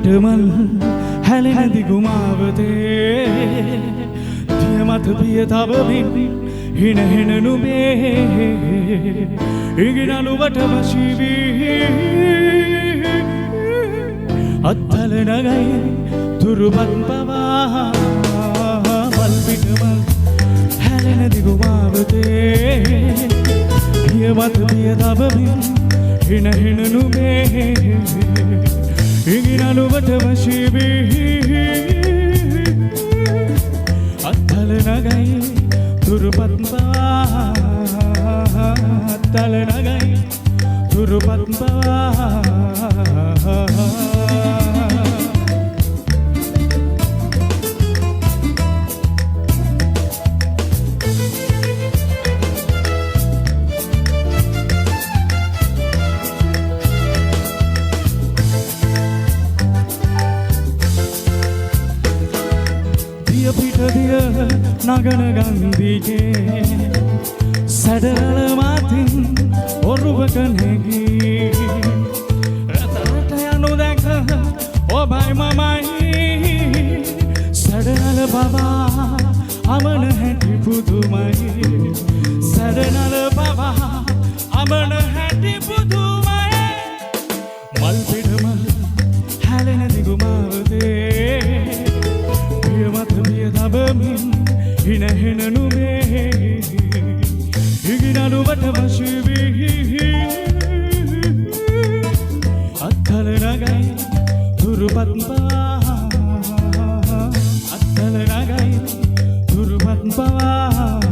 පිටමල් හැලෙන දිගුමාවතේ දිය මත පිය තබමින් හින හින නුඹේ ඉඟිනලුවට වශී වී අත්තල නගයි තුරුපත් පවා මල් පිටමල් හැලෙන දිගුමාවතේ දිය මත පිය තබමින් හින හින නුඹේ ඉඟිනලුවට වශී වී අත්තල නගයි තුරුපත් පවා අත්තල නගයි තුරුපත් පවා පිටදිය නගන ගන්දිගේ සැඩරල මාතින් ඔරුවක නැගී රටරට යනු දැක ඔබයි මමයි සැඩනල බවා අමන හැටි පුදුමයි සැඩනල බවා අමන හැටි පුදුමයි මල් පිටමල් හැලෙන දිගුමාවතේ තබමින් හින හින නුඹේ ඉඟිනලුවට වශී වී අත්තල නගයි තුරුපත් පවා අත්තල නගයි තුරුපත් පවා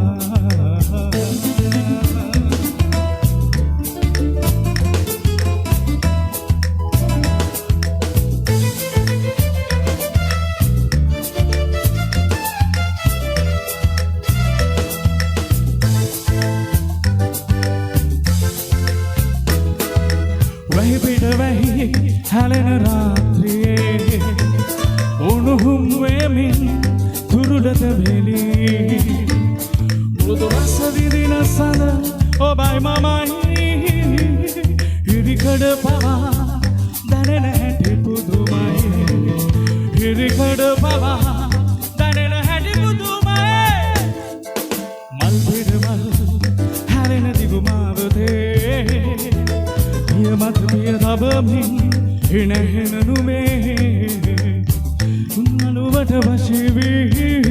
වැහි පිට වැහි හැලෙන රාත්‍රියේ උණුහුම් වෙමින් තුරුලත වෙලී මෘදු රස විඳින සඳ ඔබයි මමයි හිරිකඩ පවා දැනෙන හැටි පුදුමයි හිරිකඩ පවා දැනෙන හැටි පුදුමයි මල් පිටමල් හැලෙන දිගුමාවතේ මත පිය තබමින් හින හින නුඹේ නලුවට වශී වී